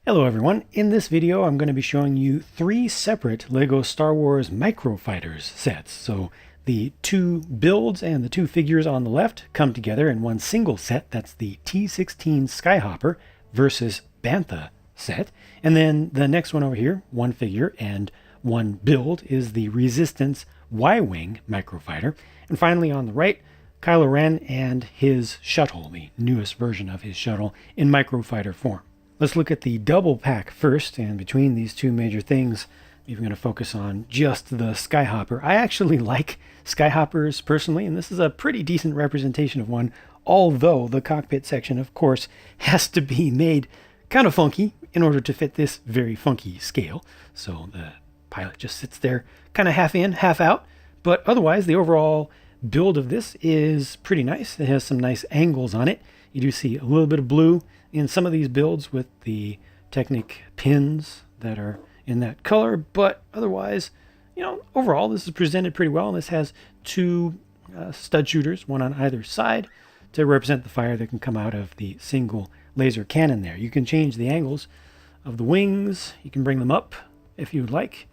Hello everyone, in this video I'm going to be showing you three separate LEGO Star Wars Microfighters sets. So the two builds and the two figures on the left come together in one single set. That's the T-16 Skyhopper versus Bantha set. And then the next one over here, one figure and one build, is the Resistance Y-Wing Microfighter. And finally on the right, Kylo Ren and his Shuttle, the newest version of his Shuttle in Microfighter form. Let's look at the double pack first, and between these two major things, we're going to focus on just the Skyhopper. I actually like Skyhoppers personally, and this is a pretty decent representation of one, although the cockpit section, of course, has to be made kind of funky in order to fit this very funky scale. So the pilot just sits there kind of half in, half out, but otherwise the overall build of this is pretty nice. It has some nice angles on it. You do see a little bit of blue in some of these builds with the Technic pins that are in that color, but otherwise, overall this is presented pretty well. And this has two stud shooters, one on either side, to represent the fire that can come out of the single laser cannon there. You can change the angles of the wings. You can bring them up if you would like.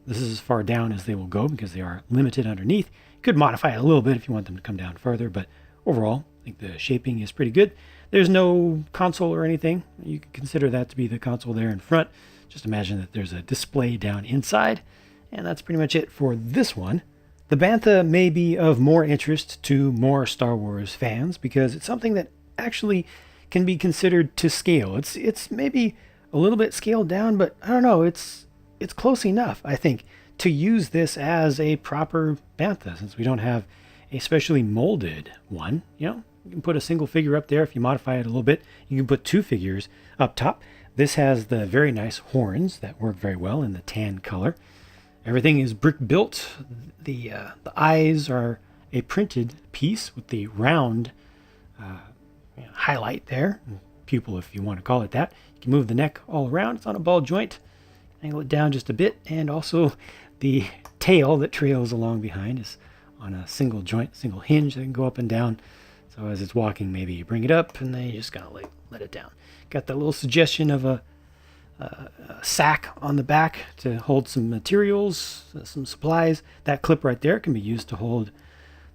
This is as far down as they will go because they are limited underneath. You could modify it a little bit if you want them to come down further, but overall, I think the shaping is pretty good. There's no console or anything. You can consider that to be the console there in front. Just imagine that there's a display down inside. And that's pretty much it for this one. The Bantha may be of more interest to more Star Wars fans because it's something that actually can be considered to scale. It's maybe a little bit scaled down, but I don't know, it's close enough, I think, to use this as a proper Bantha, since we don't have a specially molded one. You can put a single figure up there. If you modify it a little bit, you can put two figures up top. This has the very nice horns that work very well in the tan color. Everything is brick built. The eyes are a printed piece with the round highlight there, pupil if you want to call it that. You can move the neck all around. It's on a ball joint. Angle it down just a bit, and also the tail that trails along behind is on a single joint, single hinge that can go up and down. So as it's walking, maybe you bring it up and then you just kind of let it down. Got that little suggestion of a sack on the back to hold some materials, some supplies. That clip right there can be used to hold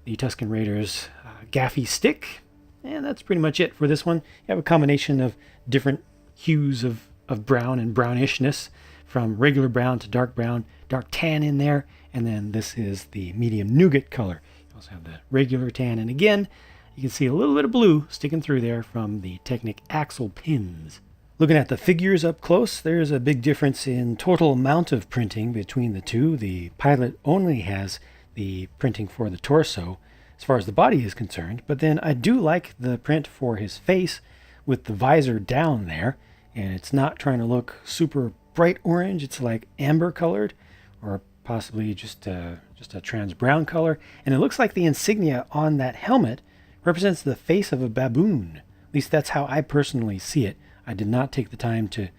the Tusken Raiders gaffy stick. And that's pretty much it for this one. You have a combination of different hues of brown and brownishness, from regular brown to dark brown, dark tan in there. And then this is the medium nougat color. You also have the regular tan. And again, you can see a little bit of blue sticking through there from the Technic axle pins. Looking at the figures up close, there's a big difference in total amount of printing between the two. The pilot only has the printing for the torso as far as the body is concerned, but then I do like the print for his face with the visor down there, and it's not trying to look super bright orange. It's like amber colored, or possibly just a trans brown color, and it looks like the insignia on that helmet represents the face of a baboon. At least that's how I personally see it. I did not take the time to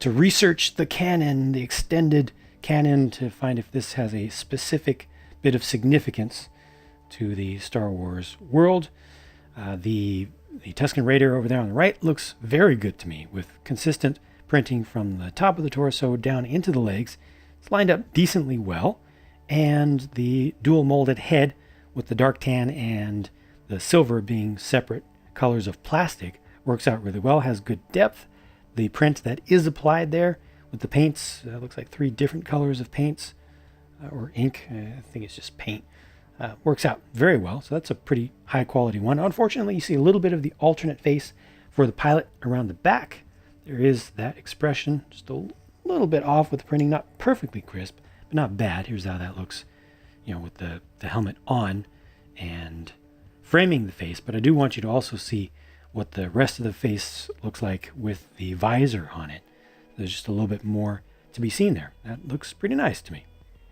research the canon, the extended canon, to find if this has a specific bit of significance to the Star Wars world. The Tusken Raider over there on the right looks very good to me, with consistent printing from the top of the torso down into the legs. It's lined up decently well, and the dual molded head with the dark tan and the silver being separate colors of plastic works out really well, has good depth. The print that is applied there with the paints, looks like three different colors of paints or ink. I think it's just paint. Works out very well, so that's a pretty high quality one. Unfortunately, you see a little bit of the alternate face for the pilot around the back. There is that expression, just a little bit off with the printing, not perfectly crisp, but not bad. Here's how that looks, with the helmet on and framing the face. But I do want you to also see what the rest of the face looks like with the visor on it. There's just a little bit more to be seen there. That looks pretty nice to me.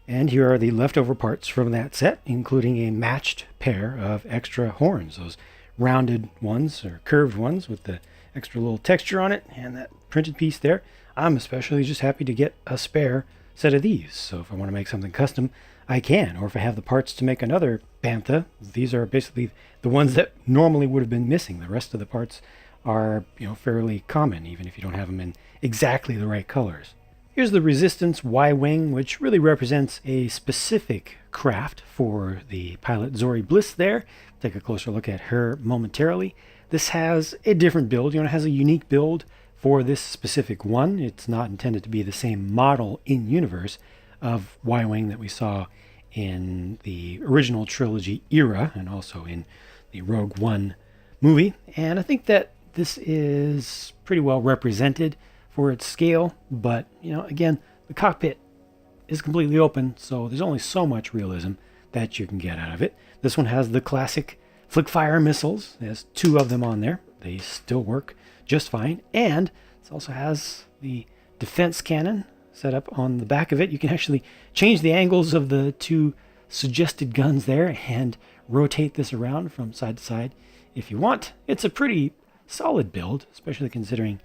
And here are the leftover parts from that set, including a matched pair of extra horns, those rounded ones or curved ones with the extra little texture on it, and that printed piece there. I'm especially just happy to get a spare set of these, so if I want to make something custom, I can. Or if I have the parts to make another Bantha, these are basically the ones that normally would have been missing. The rest of the parts are, fairly common, even if you don't have them in exactly the right colors. Here's the Resistance Y-Wing, which really represents a specific craft for the pilot Zori Bliss there. Take a closer look at her momentarily. This has a different build, it has a unique build for this specific one. It's not intended to be the same model in universe of Y-Wing that we saw in the original trilogy era and also in the Rogue One movie. And I think that this is pretty well represented for its scale, but again, the cockpit is completely open, so there's only so much realism that you can get out of it. This one has the classic flick fire missiles. There's 2 of them on there. They still work just fine. And it also has the defense cannon set up on the back of it. You can actually change the angles of the 2 suggested guns there and rotate this around from side to side if you want. It's a pretty solid build, especially considering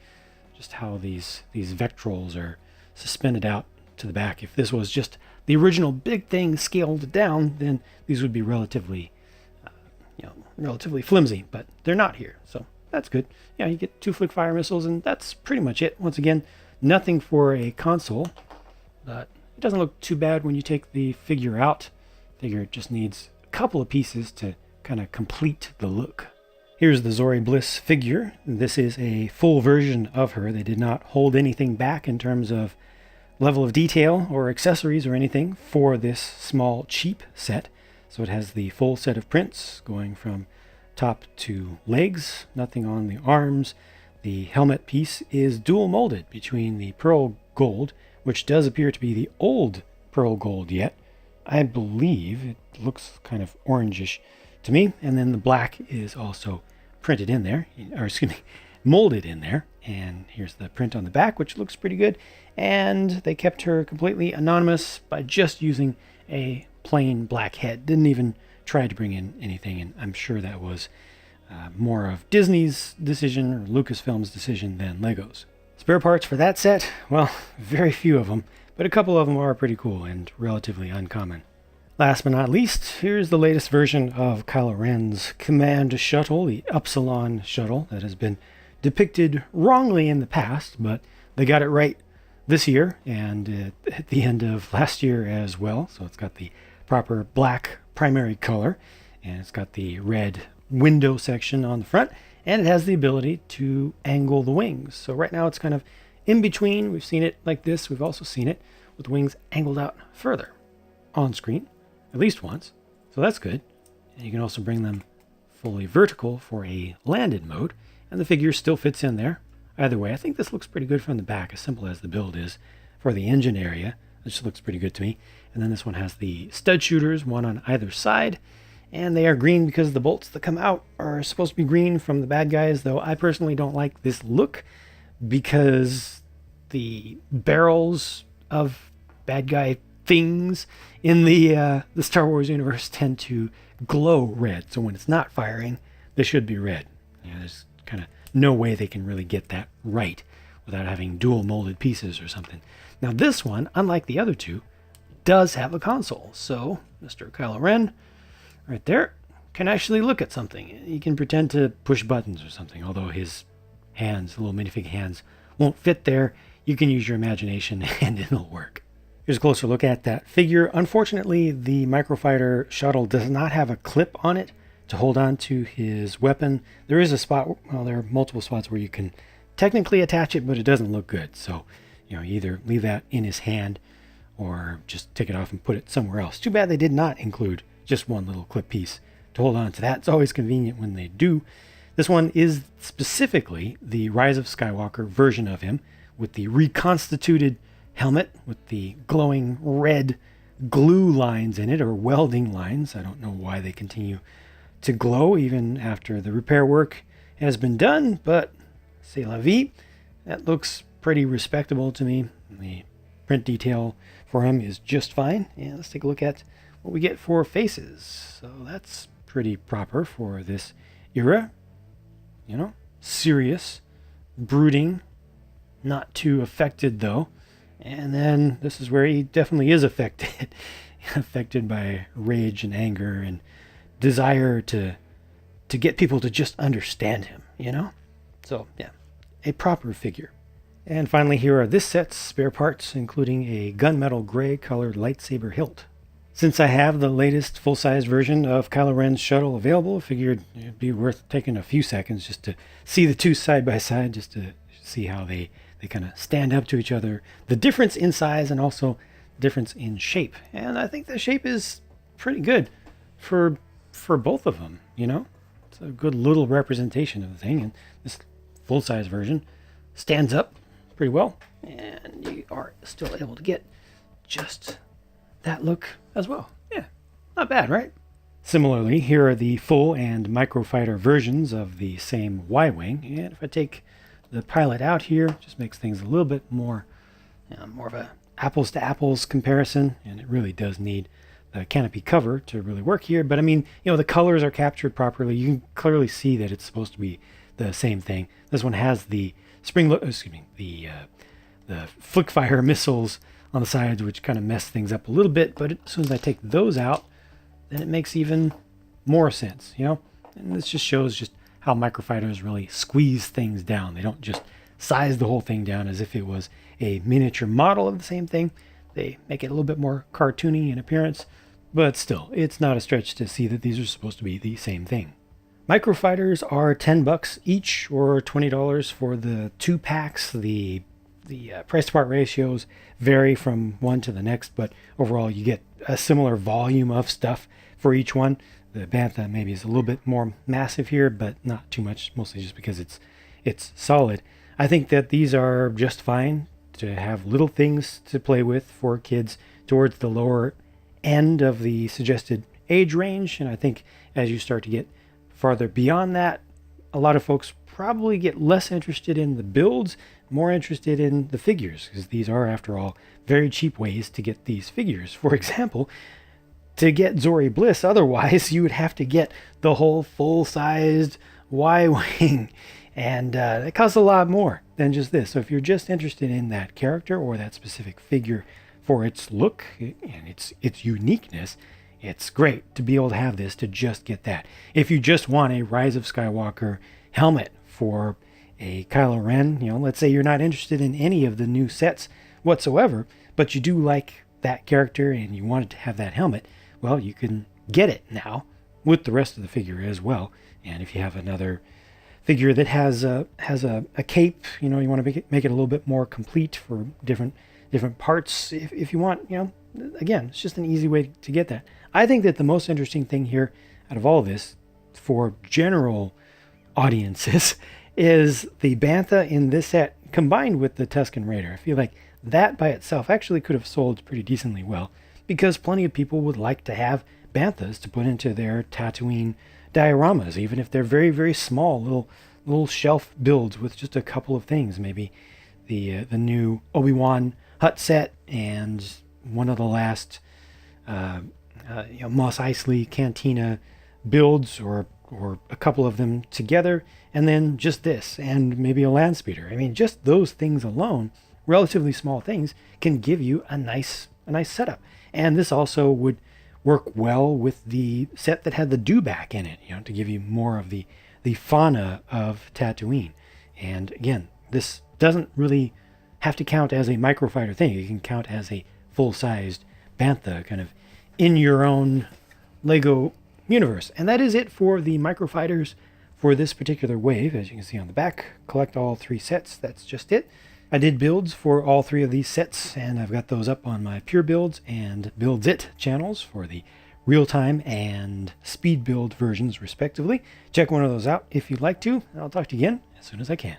just how these Vectrols are suspended out to the back. If this was just the original big thing scaled down, then these would be relatively flimsy, but they're not here, so that's good. You get 2 flick fire missiles, and that's pretty much it. Once again, nothing for a console, but it doesn't look too bad when you take the figure out. Figure it just needs a couple of pieces to kind of complete the look. Here's the Zori Bliss figure. This is a full version of her. They did not hold anything back in terms of level of detail or accessories or anything for this small cheap set. So it has the full set of prints going from top to legs, nothing on the arms. The helmet piece is dual molded between the pearl gold, which does appear to be the old pearl gold yet. I believe it looks kind of orangish to me. And then the black is also printed in there, or excuse me, molded in there. And here's the print on the back, which looks pretty good. And they kept her completely anonymous by just using a plain black head. Didn't even try to bring in anything, and I'm sure that was more of Disney's decision or Lucasfilm's decision than Lego's. Spare parts for that set? Well, very few of them, but a couple of them are pretty cool and relatively uncommon. Last but not least, here's the latest version of Kylo Ren's command shuttle, the Upsilon shuttle, that has been depicted wrongly in the past, but they got it right this year and at the end of last year as well. So it's got the proper black primary color, and it's got the red window section on the front, and it has the ability to angle the wings. So right now it's kind of in between. We've seen it like this. We've also seen it with the wings angled out further on screen, at least once. So that's good. And you can also bring them fully vertical for a landed mode, and the figure still fits in there. Either way, I think this looks pretty good from the back, as simple as the build is. For the engine area, this looks pretty good to me. And then this one has the stud shooters, one on either side, and they are green because the bolts that come out are supposed to be green from the bad guys, though I personally don't like this look because the barrels of bad guy things in the Star Wars universe tend to glow red. So when it's not firing, they should be red. There's kind of no way they can really get that right without having dual molded pieces or something. Now this one, unlike the other two, does have a console. So Mr. Kylo Ren, right there, can actually look at something. He can pretend to push buttons or something, although his hands, the little minifig hands, won't fit there. You can use your imagination and it'll work. Here's a closer look at that figure. Unfortunately, the Microfighter shuttle does not have a clip on it to hold on to his weapon. There is a spot, well, there are multiple spots where you can technically attach it, but it doesn't look good. So, you either leave that in his hand or just take it off and put it somewhere else. Too bad they did not include just one little clip piece to hold on to that. It's always convenient when they do. This one is specifically the Rise of Skywalker version of him with the reconstituted helmet with the glowing red glue lines in it, or welding lines. I don't know why they continue to glow even after the repair work has been done, but c'est la vie. That looks pretty respectable to me. The print detail for him is just fine. And let's take a look at what we get for faces. So that's pretty proper for this era. Serious, brooding, not too affected though. And then this is where he definitely is affected. Affected by rage and anger and desire to get people to just understand him, So yeah, a proper figure. And finally, here are this set's spare parts, including a gunmetal gray colored lightsaber hilt. Since I have the latest full-size version of Kylo Ren's shuttle available, I figured it'd be worth taking a few seconds just to see the two side by side, just to see how they kind of stand up to each other. The difference in size and also difference in shape. And I think the shape is pretty good for both of them, you know? It's a good little representation of the thing, and this full-size version stands up pretty well, and you are still able to get just that look as well. Yeah, not bad, right? Similarly, here are the full and microfighter versions of the same Y-wing, and if I take the pilot out here, just makes things a little bit more, more of a apples to apples comparison, and it really does need the canopy cover to really work here. But I mean, the colors are captured properly. You can clearly see that it's supposed to be the same thing. This one has the the flick fire missiles on the sides, which kind of mess things up a little bit. But as soon as I take those out, then it makes even more sense, And this just shows just how microfighters really squeeze things down. They don't just size the whole thing down as if it was a miniature model of the same thing. They make it a little bit more cartoony in appearance, but still, it's not a stretch to see that these are supposed to be the same thing. Microfighters are $10 each, or $20 for the 2 packs. The price to part ratios vary from one to the next, but overall you get a similar volume of stuff for each one. The Bantha maybe is a little bit more massive here, but not too much, mostly just because it's solid. I think that these are just fine to have little things to play with for kids towards the lower end of the suggested age range. And I think as you start to get farther beyond that, a lot of folks probably get less interested in the builds, more interested in the figures, because these are, after all, very cheap ways to get these figures. For example, to get Zori Bliss, otherwise you would have to get the whole full-sized Y-wing, and it costs a lot more than just this. So if you're just interested in that character or that specific figure for its look and its uniqueness, it's great to be able to have this, to just get that. If you just want a Rise of Skywalker helmet for a Kylo Ren, let's say you're not interested in any of the new sets whatsoever, but you do like that character and you wanted to have that helmet, well, you can get it now with the rest of the figure as well. And if you have another figure that has a cape, you want to make it a little bit more complete for different parts, if you want, again, it's just an easy way to get that. I think that the most interesting thing here out of all this for general audiences is the Bantha in this set combined with the Tusken Raider. I feel like that by itself actually could have sold pretty decently well, because plenty of people would like to have Banthas to put into their Tatooine dioramas, even if they're very, very small, little shelf builds with just a couple of things. Maybe the new Obi-Wan hut set and one of the last Mos Eisley Cantina builds, or a couple of them together, and then just this, and maybe a land speeder. I mean, just those things alone, relatively small things, can give you a nice setup. And this also would work well with the set that had the dewback in it, to give you more of the fauna of Tatooine. And again, this doesn't really have to count as a microfighter thing. It can count as a full-sized Bantha, kind of in your own Lego universe. And that is it for the microfighters for this particular wave. As you can see on the back, collect all 3 sets. That's just it. I did builds for all 3 of these sets, and I've got those up on my Pure Builds and Builds It channels for the real-time and speed build versions, respectively. Check one of those out if you'd like to, and I'll talk to you again as soon as I can.